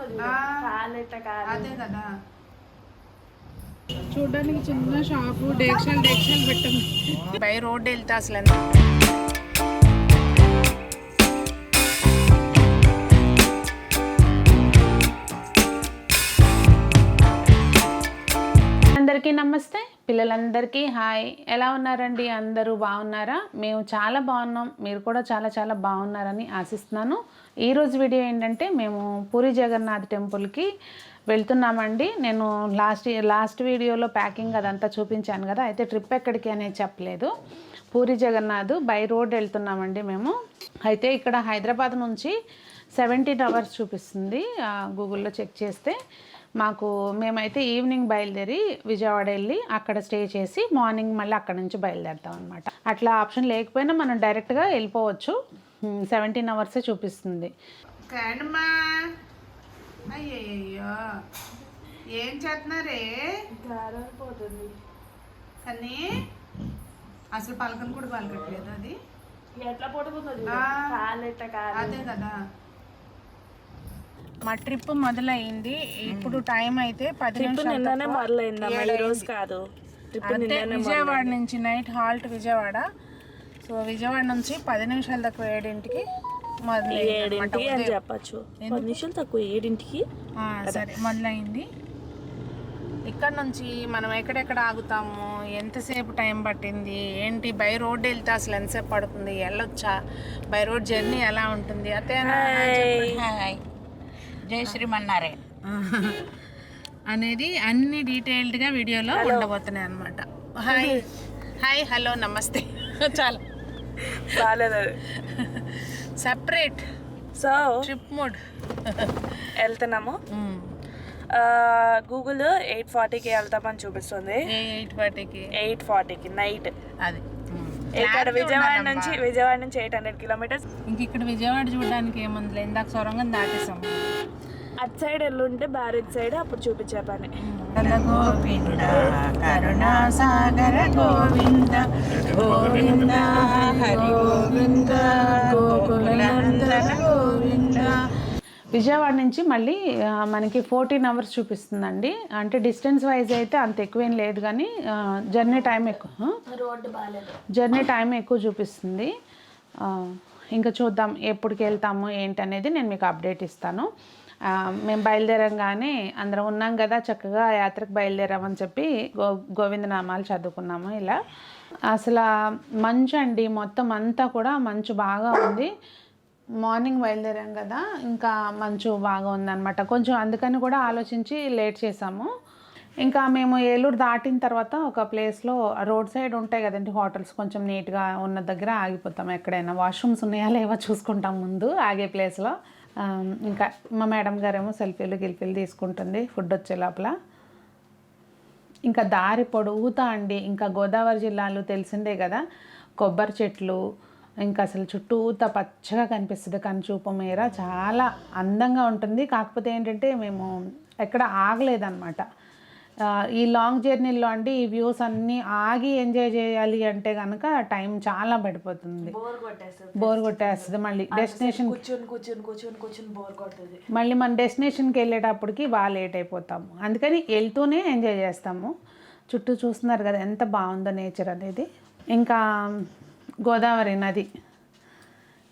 అదే కదా చూడడానికి చిన్న షాపు డేక్షాలు పెట్టింది బై రోడ్ వెళ్తే అసలు అందరికీ నమస్తే, పిల్లలందరికీ హాయ్. ఎలా ఉన్నారండి? అందరూ బాగున్నారా? మేము చాలా బాగున్నాం. మీరు కూడా చాలా చాలా బాగున్నారని ఆశిస్తున్నాను. ఈరోజు వీడియో ఏంటంటే మేము పూరి జగన్నాథ్ టెంపుల్కి వెళ్తున్నామండి. నేను లాస్ట్ వీడియోలో ప్యాకింగ్ అదంతా చూపించాను కదా, అయితే ట్రిప్ ఎక్కడికి అనేది చెప్పలేదు. పూరి జగన్నాథ్ బై రోడ్ వెళ్తున్నామండి మేము. అయితే ఇక్కడ హైదరాబాద్ నుంచి 17 hours చూపిస్తుంది గూగుల్లో చెక్ చేస్తే. మేమైతే ఈవినింగ్ బయలుదేరి విజయవాడ వెళ్ళి అక్కడ స్టే చేసి మార్నింగ్ మళ్ళీ అక్కడ నుంచి బయలుదేరుతాం అనమాట. అట్లా ఆప్షన్ లేకపోయినా మనం డైరెక్ట్గా వెళ్ళిపోవచ్చు. 17 hours చూపిస్తుంది. అయ్యయ్యో ఏం చేస్తున్నారే? కానీ అసలు పలకను కూడా పలకట్లేదు. అది ఎట్లా పడుకుంటుంది? అదే కదా. మా ట్రిప్ మొదలైంది. ఇప్పుడు టైం అయితే 10 విజయవాడ నుంచి night halt Vijayawada. So Vijayawada నుంచి 10 నిమిషాల తక్కువ 7ంటికి మొదలైంది చెప్పచ్చు. 10 నిమిషాలు తక్కువ 7ంటికి సరే మొదలైంది. ఇక్కడ నుంచి మనం ఎక్కడెక్కడ ఆగుతాము, ఎంతసేపు టైం పట్టింది ఏంటి, బై రోడ్ వెళ్తే అసలు ఎంతసేపు పడుతుంది, వెళ్ళొచ్చా, బై రోడ్ జర్నీ ఎలా ఉంటుంది, అతే జై శ్రీమన్నారే అనేది అన్ని డీటెయిల్డ్గా వీడియోలో ఉండబోతున్నాయి అనమాట. హాయ్ హాయ్ హలో నమస్తే చాలా బాగాలేదు సెపరేట్. సో ట్రిప్ మోడ్ వెళ్తున్నాము. గూగుల్ 8:40కి వెళ్తామని చూపిస్తుంది. 8:40కి నైట్. అది ఇక్కడ విజయవాడ నుంచి 800 kilometers. ఇంక ఇక్కడ విజయవాడ చూడడానికి ఏముంది, ఇందాక సొరంగం దాటేసాం. అటు సైడ్ వెళ్ళుంటే బ్యారేజ్ సైడ్ అప్పుడు చూపించే పని. గోవింద కరుణాసాగర గోవింద గోవింద హరి గోవింద గోకులందర గోవింద. విజయవాడ నుంచి మళ్ళీ మనకి 14 hours చూపిస్తుందండి. అంటే డిస్టెన్స్ వైజ్ అయితే అంత ఎక్కువేం లేదు, కానీ జర్నీ టైం ఎక్కువ చూపిస్తుంది. ఇంకా చూద్దాం ఎప్పటికి వెళ్తాము ఏంటి అనేది నేను మీకు అప్డేట్ ఇస్తాను. మేము బయలుదేరంగానే అందరం ఉన్నాం కదా, చక్కగా యాత్రకు బయలుదేరామని చెప్పి గోవిందనామాలు చదువుకున్నాము. ఇలా అసలు మంచు అండి, మొత్తం అంతా కూడా మంచు బాగా ఉంది. మార్నింగ్ బయలుదేరాం కదా, ఇంకా మంచు బాగా ఉందన్నమాట. కొంచెం అందుకని కూడా ఆలోచించి లేట్ చేసాము. ఇంకా మేము ఏలూరు దాటిన తర్వాత ఒక ప్లేస్లో రోడ్ సైడ్ ఉంటాయి కదండి హోటల్స్, కొంచెం నీట్గా ఉన్న దగ్గర ఆగిపోతాం. ఎక్కడైనా వాష్రూమ్స్ ఉన్నాయా లేవో చూసుకుంటాం ముందు ఆగే ప్లేస్లో. ఇంకా మా మేడం గారేమో సెల్ఫీలు తీసుకుంటుంది ఫుడ్ వచ్చే లోపల. ఇంకా దారి పొడుగుతా అండి, ఇంకా గోదావరి జిల్లాలో తెలిసిందే కదా, కొబ్బరి చెట్లు, ఇంకా అసలు చుట్టూతా పచ్చగా కనిపిస్తుంది. కనుచూపు మేర చాలా అందంగా ఉంటుంది. కాకపోతే ఏంటంటే మేము ఎక్కడ ఆగలేదన్నమాట. ఈ లాంగ్ జర్నీలో అండి ఈ వ్యూస్ అన్నీ ఆగి ఎంజాయ్ చేయాలి అంటే కనుక టైం చాలా పడిపోతుంది, బోర్ కొట్టేస్తుంది. మళ్ళీ డెస్టినేషన్ మళ్ళీ మన డెస్టినేషన్కి వెళ్ళేటప్పటికి బాగా లేట్ అయిపోతాము. అందుకని వెళ్తూనే ఎంజాయ్ చేస్తాము. చుట్టూ చూస్తున్నారు కదా ఎంత బాగుందో నేచర్ అనేది. ఇంకా గోదావరి నది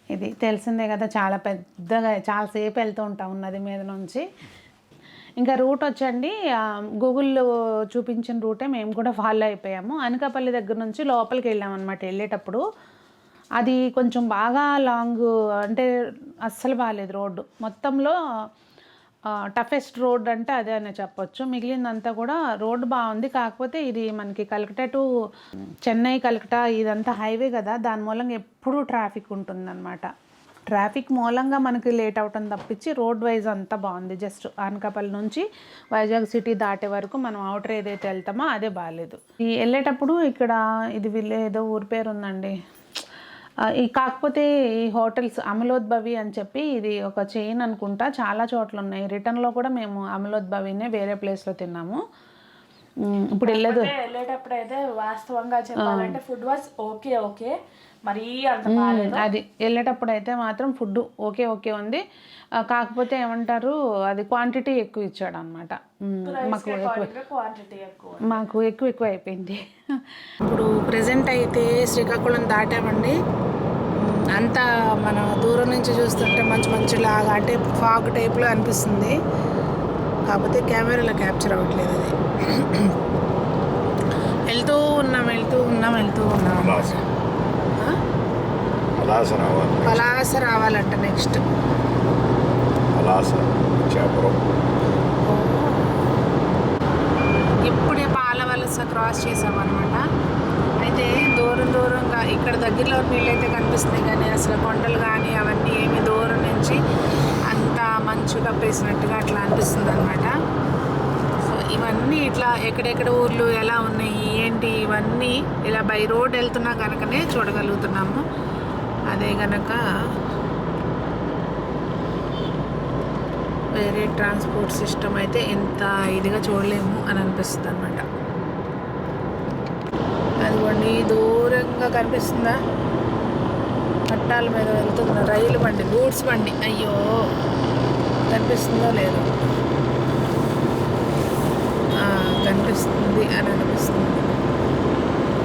ఇది తెలిసిందే కదా, చాలా పెద్దగా చాలాసేపు వెళ్తూ ఉంటాం నది మీద నుంచి. ఇంకా రూట్ వచ్చండి గూగుల్లో చూపించిన రూటే మేము కూడా ఫాలో అయిపోయాము. అనకాపల్లి దగ్గర నుంచి లోపలికి వెళ్ళామన్నమాట. వెళ్ళేటప్పుడు అది కొంచెం బాగా లాంగ్, అంటే అస్సలు బాగాలేదు రోడ్డు. మొత్తంలో టఫెస్ట్ రోడ్ అంటే అదే అనే చెప్పొచ్చు. మిగిలిందంతా కూడా రోడ్డు బాగుంది. కాకపోతే ఇది మనకి కలకత్తా టు చెన్నై కలకత్తా ఇదంతా హైవే కదా, దాని మూలంగా ఎప్పుడూ ట్రాఫిక్ ఉంటుందన్నమాట. ట్రాఫిక్ మూలంగా మనకి లేట్ అవటం తప్పించి రోడ్ వైజ్ అంతా బాగుంది. జస్ట్ అనకాపల్లి నుంచి వైజాగ్ సిటీ దాటే వరకు మనం అవుటర్ ఏదైతే వెళ్తామో అదే బాగాలేదు. ఈ వెళ్ళేటప్పుడు ఇక్కడ ఇది ఏదో ఊరి పేరు ఉందండి, కాకపోతే ఈ హోటల్స్ అమలోద్భవి అని చెప్పి ఇది ఒక చైన్ అనుకుంటా, చాలా చోట్ల ఉన్నాయి. రిటర్న్లో కూడా మేము అమలోద్భవినే వేరే ప్లేస్లో తిన్నాము. ఇప్పుడు వెళ్ళేటప్పుడు అయితే వాస్తవంగా చెప్పాలంటే ఫుడ్ వాజ్ ఓకే. మరీ అంత బాగాలేదు. అది వెళ్ళేటప్పుడు అయితే మాత్రం ఫుడ్ ఓకే ఉంది. కాకపోతే ఏమంటారు, అది క్వాంటిటీ ఎక్కువ ఇచ్చాడు అనమాట. మాకు ఎక్కువ అయిపోయింది. ఇప్పుడు ప్రెజెంట్ అయితే శ్రీకాకుళం దాటామండి. అంతా మన దూరం నుంచి చూస్తుంటే మంచిలాగా అంటే ఫాగ్ టైప్లో అనిపిస్తుంది. కాకపోతే కెమెరాలో క్యాప్చర్ అవ్వట్లేదు అది. వెళ్తూ ఉన్నాం. పలాస రావాలంట నెక్స్ట్. ఇప్పుడే పాలవలస క్రాస్ చేసామన్నమాట. అయితే దూరంగా ఇక్కడ దగ్గరలో నీళ్ళు అయితే కనిపిస్తున్నాయి, కానీ అసలు కొండలు కానీ అవన్నీ ఏమి దూరం నుంచి అంతా మంచు కప్పేసినట్టుగా అట్లా అనిపిస్తుంది అనమాట. సో ఇవన్నీ ఇట్లా ఎక్కడెక్కడ ఊర్లు ఎలా ఉన్నాయి ఏంటి ఇవన్నీ ఇలా బై రోడ్ వెళ్తున్నా కనుకనే చూడగలుగుతున్నాము. అదే కనుక వేరే ట్రాన్స్పోర్ట్ సిస్టమ్ అయితే ఇంత ఇదిగా చూడలేము అని అనిపిస్తుంది అనమాట. అదిగోండి దూరంగా కనిపిస్తుందా, పట్టాల మీద వెళ్తున్న రైలు బండి, గూడ్స్ బండి. అయ్యో కనిపిస్తుందో లేదో, కనిపిస్తుంది అని అనిపిస్తుంది.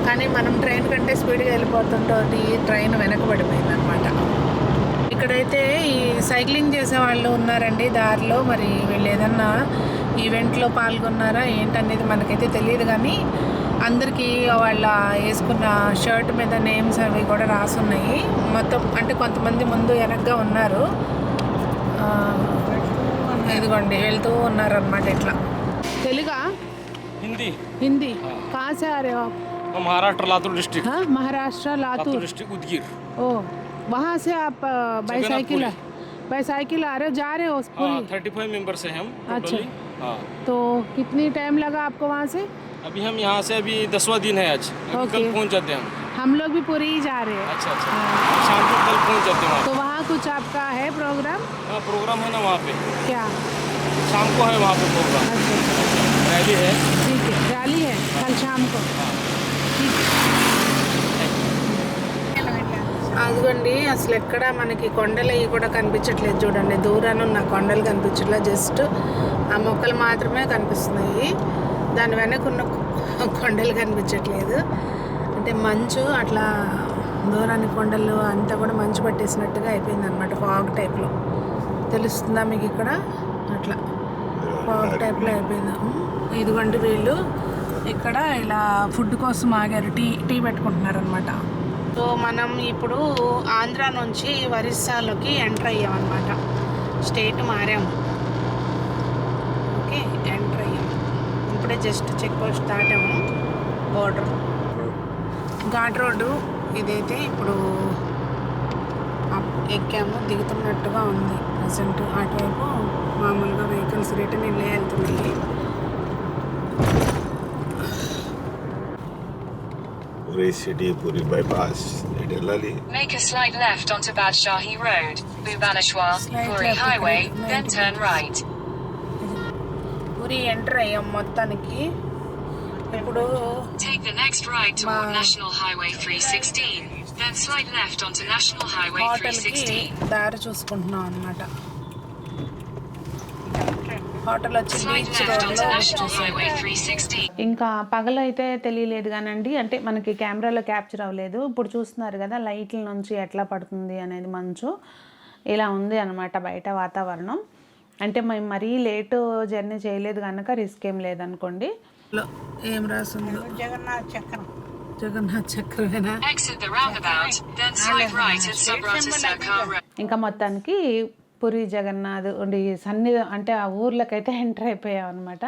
కానీ మనం ట్రైన్ కంటే స్పీడ్గా వెళ్ళిపోతుంటే ట్రైన్ వెనకబడిపోయింది అనమాట. ఇక్కడైతే ఈ సైక్లింగ్ చేసే వాళ్ళు ఉన్నారండి దారిలో. మరి వీళ్ళు ఏదన్నా ఈవెంట్లో పాల్గొన్నారా ఏంటనేది మనకైతే తెలియదు, కానీ అందరికీ వాళ్ళ వేసుకున్న షర్ట్ మీద నేమ్స్ అవి కూడా రాసున్నాయి మొత్తం. అంటే కొంతమంది ముందు వెనక్గా ఉన్నారు, ఇదిగోండి వెళ్తూ ఉన్నారు అన్నమాట. ఇట్లా తెలుగా हिंदी कहाँ से आ रहे हो आप? महाराष्ट्र लातूर डिस्ट्रिक्ट। महाराष्ट्र लातूर डिस्ट्रिक्ट उदगीर। ओ वहाँ से आप बाईसाइकिल आ रहे हो, जा रहे हो? 35 मेंबर्स हैं हम। अच्छा, तो कितनी टाइम लगा आपको वहाँ से? अभी हम यहाँ से अभी 10वां दिन है आज। कल पहुँच जाते हैं हम लोग भी पूरी ही जा रहे हैं। अच्छा शाम को कल पहुँच जाते हैं। तो वहाँ कुछ आपका है प्रोग्राम? हाँ प्रोग्राम है ना वहाँ पे। क्या? शाम को है वहाँ पे प्रोग्राम। रैली है। ठीक है, रैली है कल शाम को। అదిగోండి అసలు ఎక్కడ మనకి కొండలు అవి కూడా కనిపించట్లేదు. చూడండి దూరాన ఉన్న కొండలు కనిపించట్లేదు, జస్ట్ ఆ మొక్కలు మాత్రమే కనిపిస్తున్నాయి. దాని వెనక ఉన్న కొండలు కనిపించట్లేదు. అంటే మంచు అట్లా దూరానికి కొండలు అంతా కూడా మంచు పట్టేసినట్టుగా అయిపోయింది అనమాట. ఫాగ్ టైప్లో తెలుస్తుందా మీకు ఇక్కడ? అట్లా ఫాగ్ టైప్లో అయిపోయింది. ఇదిగోండి వీళ్ళు ఇక్కడ ఇలా ఫుడ్ కోసం ఆగారు, టీ పెట్టుకుంటున్నారు అనమాట. సో మనం ఇప్పుడు ఆంధ్ర నుంచి ఒరిస్సాలోకి ఎంటర్ అయ్యామన్నమాట. స్టేట్ మారాము. ఓకే, ఎంటర్ అయ్యాము. ఇప్పుడే జస్ట్ చెక్ పోస్ట్ దాటాము, బోర్డర్ ఘాట్ రోడ్డు ఇదైతే. ఇప్పుడు ఎక్కాము, దిగుతున్నట్టుగా ఉంది ప్రజెంట్. అటువైపు మామూలుగా వెహికల్స్ రిటర్న్ ఇల్లే వెళ్తున్నాయి. Puri city, Puri bypass. Make a slight left onto Badshahi Road, Bhubaneswar, Puri Highway, then turn right. Puri enter అయ్యాం మొత్తానికి. ఇప్పుడు take the next right toward National Highway 316, then slight left onto National Highway 316. దారి చూసుకుంటున్నాం అన్నమాట. Hotel వచ్చి beach రోడ్లో. ఇంకా పగలైతే తెలియలేదు కానండి, అంటే మనకి కెమెరాలో క్యాప్చర్ అవ్వలేదు. ఇప్పుడు చూస్తున్నారు కదా లైట్ల నుంచి ఎట్లా పడుతుంది అనేది మంచు. ఇలా ఉంది అనమాట బయట వాతావరణం. అంటే మేము మరీ లేటు జర్నీ చేయలేదు కనుక రిస్క్ ఏం లేదనుకోండి. ఏం రాస్తుంది? జగన్నాథ్ చక్రమేనా? ఇంకా మొత్తానికి పూరి జగన్నాథ్ ఉండి సన్నిధి అంటే ఆ ఊర్లకైతే ఎంటర్ అయిపోయాం అనమాట.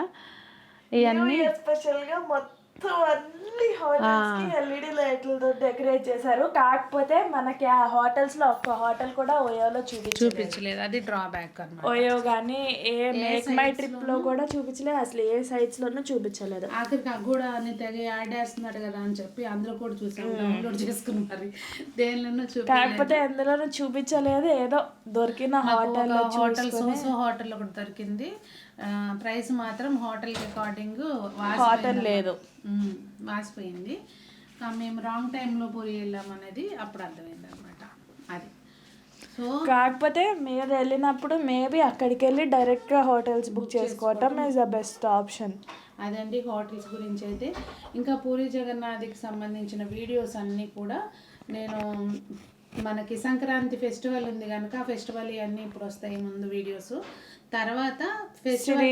ఇవన్నీ స్పెషల్గా మొత్తం అన్ని హోటల్స్ కి ఎల్ఈడి లైట్లతో డెకరేట్ చేశారు. కాకపోతే మనకి ఆ హోటల్స్ లో ఒక్క హోటల్ కూడా ఓయోలో చూపించలేదు. అది డ్రాబ్యాక్ అన్నమాట. ఓయో కానీ ఏ మేక్ మై ట్రిప్ లో కూడా చూపించలేదు, అసలు ఏ సైట్స్ లోనూ చూపించలేదు. ఆఖరికి నాకు కూడా అని తెగ యాడ్ చేస్తున్నాడు కదా అని చెప్పి అందులో కూడా చూసాను, డౌన్లోడ్ చేసుకుని మరి దేనిలోనూ కాకపోతే ఎందులోనూ చూపించలేదు. ఏదో దొరికిన హోటల్ ఒకటి దొరికింది. ప్రైస్ మాత్రం హోటల్ అకార్డింగ్ హోటల్ లేదు, వాసిపోయింది. మేము రాంగ్ టైంలో పూరి వెళ్ళాం అనేది అప్పుడు అర్థమైంది అనమాట. అది సో కాకపోతే మీరు వెళ్ళినప్పుడు మేబీ అక్కడికి వెళ్ళి డైరెక్ట్గా హోటల్స్ బుక్ చేసుకోవటం ఈజ్ ద బెస్ట్ ఆప్షన్. అదండి హోటల్స్ గురించి అయితే. ఇంకా పూరి జగన్నాథ్కి సంబంధించిన వీడియోస్ అన్నీ కూడా నేను మనకి సంక్రాంతి ఫెస్టివల్ ఉంది కనుక ఫెస్టివల్ ఇవన్నీ ఇప్పుడు వస్తాయి ముందు వీడియోస్. తర్వాత ఫెస్టివల్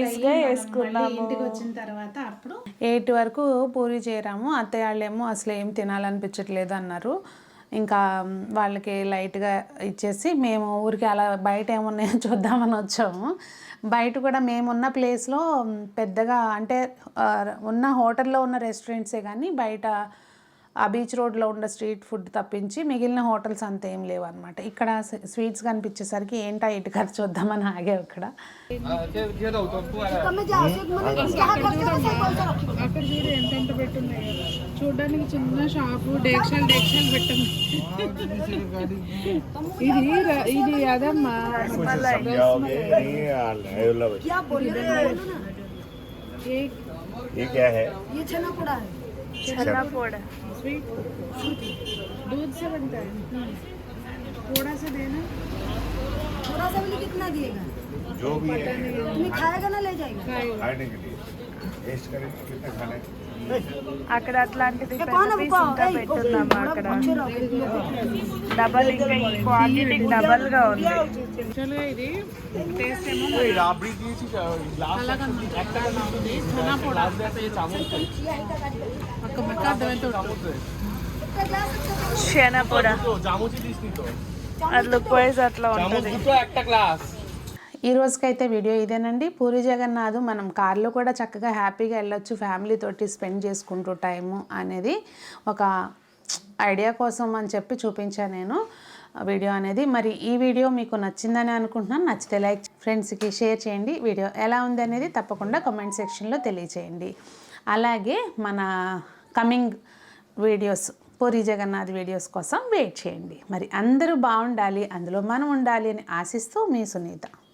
ఇంటికి వచ్చిన తర్వాత అప్పుడు 8 వరకు పూరి చేరాము. అత్తయ్య వాళ్ళేమో అసలు ఏం తినాలనిపించట్లేదు అన్నారు. ఇంకా వాళ్ళకి లైట్గా ఇచ్చేసి మేము ఊరికి అలా బయట ఏమున్నాయో చూద్దామని వచ్చాము. బయట కూడా మేమున్న ప్లేస్లో పెద్దగా అంటే ఉన్న హోటల్లో ఉన్న రెస్టారెంట్సే కానీ బయట ఆ బీచ్ రోడ్లో ఉన్న స్ట్రీట్ ఫుడ్ తప్పించి మిగిలిన హోటల్స్ అంత ఏం లేవు అనమాట. ఇక్కడ స్వీట్స్ కనిపించేసరికి ఏంటా ఇటు ఖర్చు చూద్దామని ఆగే ఇక్కడ. అక్కడ చూడు ఎంత పెట్టున్నాయి, చూడడానికి చిన్న షాపు డేక్షాలు పెట్టింది. ఇది అదమ్మా स्वीट दूध से बनता है, थोड़ा सा देना, थोड़ा सा भी कितना दिएगा जो भी है तुम्हें खाएगा ना ले जाएगा खाने के लिए टेस्ट करेंगे कितना खाना है. అక్కడ అట్లాంటిది పెద్ద పీస్ ఇంకా పెట్టున్నాము. అక్కడ డబల్ ఇంకా ఈ క్వాంటిటీ డబల్గా ఉంది. యాక్చువల్గా ఇది టేస్ట్ ఏమో శనపొడ అది లుక్ వైజ్ అట్లా ఉంటుంది. ఈ రోజుకైతే వీడియో ఇదేనండి. పూరి జగన్నాథ్ మనం కార్లో కూడా చక్కగా హ్యాపీగా వెళ్ళొచ్చు ఫ్యామిలీతోటి స్పెండ్ చేసుకుంటూ టైము అనేది ఒక ఐడియా కోసం అని చెప్పి చూపించాను నేను వీడియో అనేది. మరి ఈ వీడియో మీకు నచ్చిందని అనుకుంటున్నాను. నచ్చితే లైక్ ఫ్రెండ్స్కి షేర్ చేయండి. వీడియో ఎలా ఉంది అనేది తప్పకుండా కామెంట్ సెక్షన్లో తెలియచేయండి. అలాగే మన coming videos Puri Jagannath videos కోసం వెయిట్ చేయండి. మరి అందరూ బాగుండాలి, అందులో మనం ఉండాలి అని ఆశిస్తూ మీ సునీత.